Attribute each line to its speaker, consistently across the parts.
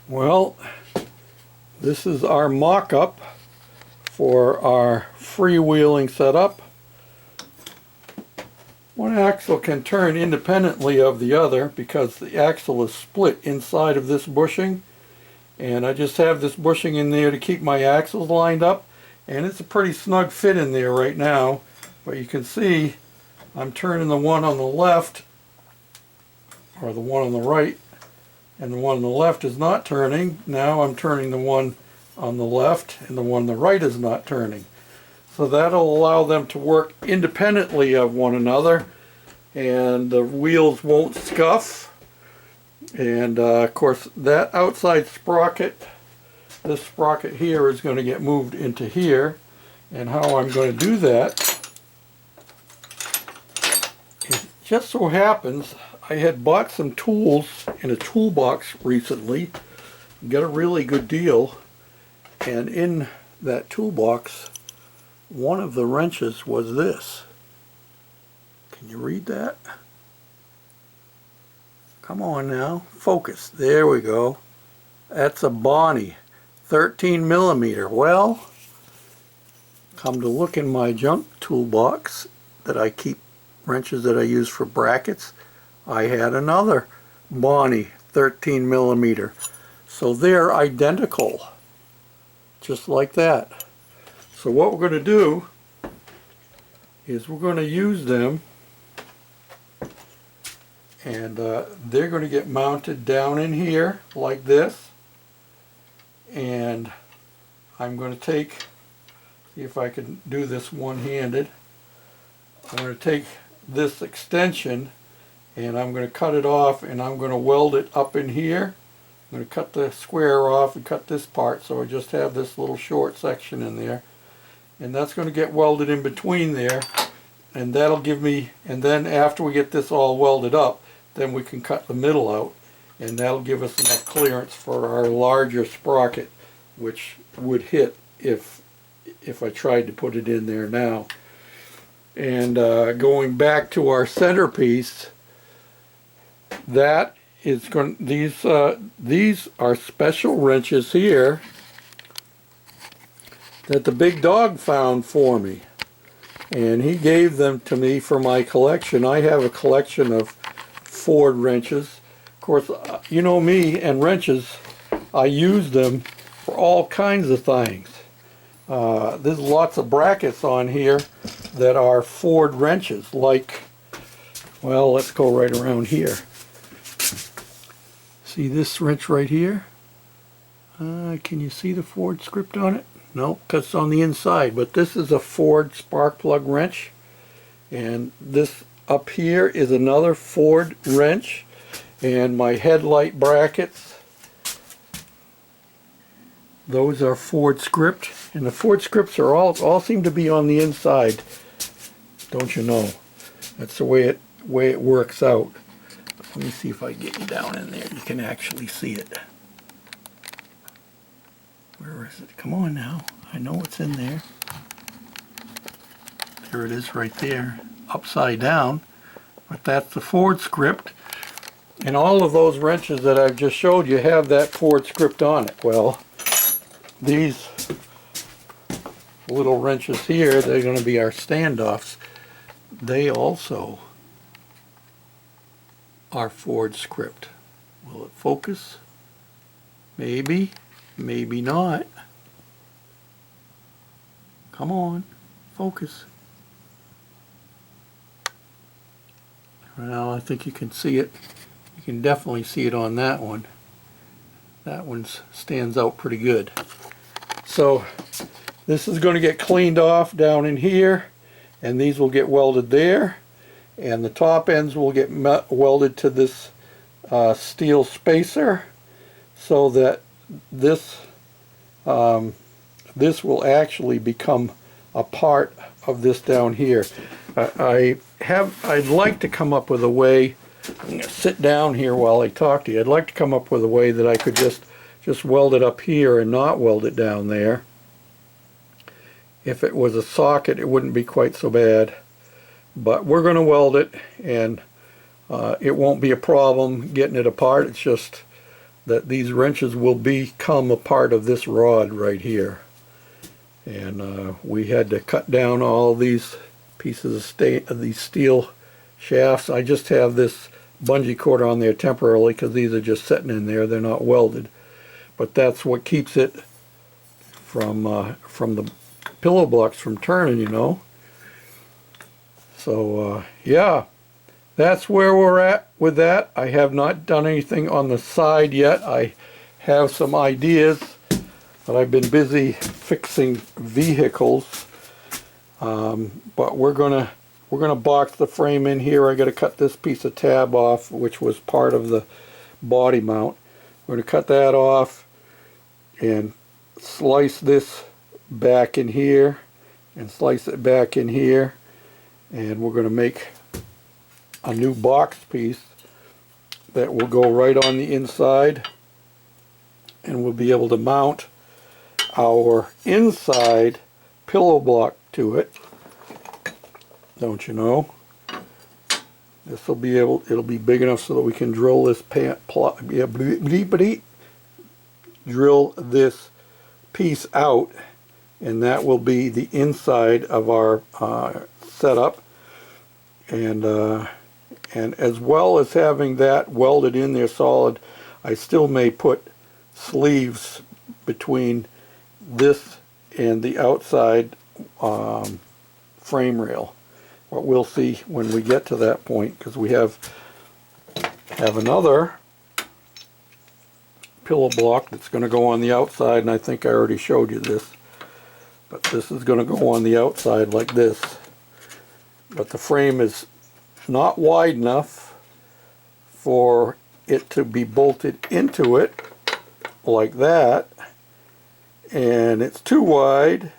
Speaker 1: Well, this is our mock-up for our freewheeling setup. One axle can turn independently of the other because the axle is split inside of this bushing, and I just have this bushing in there to keep my axles lined up, and it's a pretty snug fit in there right now. But you can see I'm turning the one on the left, or the one on the right, and the one on the left is not turning. Now I'm turning the one on the left, and the one on the right is not turning. So that'll allow them to work independently of one another, and the wheels won't scuff. And of course that outside sprocket, this sprocket here, is going to get moved into here. And how I'm going to do that, it just so happens I had bought some tools in a toolbox recently, got a really good deal, and in that toolbox one of the wrenches was this. Can you read that? Come on now, focus. There we go. That's a Bonnie 13 millimeter. Well, come to look in my junk toolbox that I keep wrenches that I use for brackets, I had another Bonnie 13 millimeter. So they're identical, just like that. So what we're going to do is we're going to use them, and they're going to get mounted down in here like this. And I'm going to take, see if I can do this one-handed. I'm going to take this extension and I'm going to cut it off, and I'm going to weld it up in here. I'm going to cut the square off and cut this part, so I just have this little short section in there, and that's going to get welded in between there, and that'll give me, and then after we get this all welded up, then we can cut the middle out, and that'll give us enough clearance for our larger sprocket, which would hit if I tried to put it in there now. And going back to our centerpiece, that is going. These are special wrenches here that the big dog found for me, and he gave them to me for my collection. I have a collection of Ford wrenches. Of course, you know me and wrenches. I use them for all kinds of things. There's lots of brackets on here that are Ford wrenches, like, well, let's go right around here. See this wrench right here? Can you see the Ford script on it? No, because it's on the inside, but this is a Ford spark plug wrench, and this up here is another Ford wrench, and my headlight brackets, those are Ford script, and the Ford scripts are all seem to be on the inside, don't you know? That's the way it works out. Let me see if I get you down in there. You can actually see it. Where is it? Come on now. I know it's in there. There it is right there, upside down. But that's the Ford script. And all of those wrenches that I've just showed you have that Ford script on it. Well, these little wrenches here, they're going to be our standoffs. They also are Ford script. Will it focus? Maybe, maybe not. Come on, focus. Well, I think you can see it. You can definitely see it on that one. That one stands out pretty good. So this is going to get cleaned off down in here, and these will get welded there, and the top ends will get welded to this steel spacer, so that this this will actually become a part of this down here. I'd like to come up with a way. I'm going to sit down here while I talk to you. I'd like to come up with a way that I could just weld it up here and not weld it down there. If it was a socket, it wouldn't be quite so bad. But we're going to weld it, and it won't be a problem getting it apart. It's just that these wrenches will become a part of this rod right here. And we had to cut down all these pieces of these steel shafts. I just have this bungee cord on there temporarily because these are just sitting in there. They're not welded. But that's what keeps it from the pillow blocks from turning, you know. So yeah, that's where we're at with that. I have not done anything on the side yet. I have some ideas, but I've been busy fixing vehicles. But we're gonna box the frame in here. I got to cut this piece of tab off, which was part of the body mount. We're going to cut that off and slice this back in here and slice it back in here, and we're going to make a new box piece that will go right on the inside, and we'll be able to mount our inside pillow block to it. Don't you know? This will be able, it'll be big enough so that we can drill this drill this piece out, and that will be the inside of our setup. And as well as having that welded in there solid, I still may put sleeves between this and the outside frame rail. What we'll see when we get to that point, because we have another pillow block that's going to go on the outside, and I think I already showed you this, but this is going to go on the outside like this. But the frame is not wide enough for it to be bolted into it like that, and it's too wide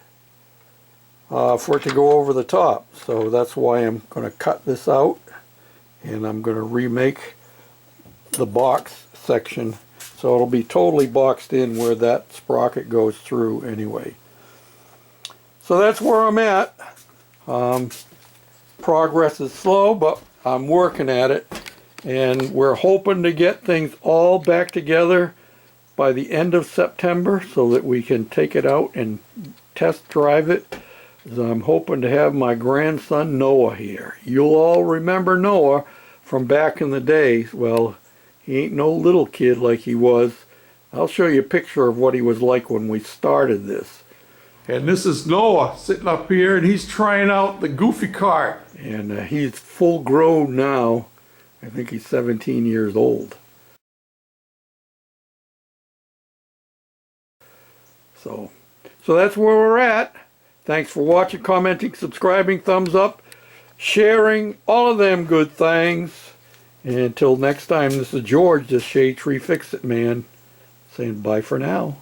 Speaker 1: for it to go over the top. So that's why I'm going to cut this out, and I'm going to remake the box section so it'll be totally boxed in where that sprocket goes through anyway. So that's where I'm at. Progress is slow, but I'm working at it, and we're hoping to get things all back together by the end of September so that we can take it out and test drive it. I'm hoping to have my grandson Noah here. You'll all remember Noah from back in the day. Well, he ain't no little kid like he was. I'll show you a picture of what he was like when we started this. And this is Noah sitting up here, and he's trying out the Goofy cart. And he's full grown now. I think he's 17 years old. So that's where we're at. Thanks for watching, commenting, subscribing, thumbs up, sharing, all of them good things. And until next time, this is George, the Shade Tree Fix-It Man, saying bye for now.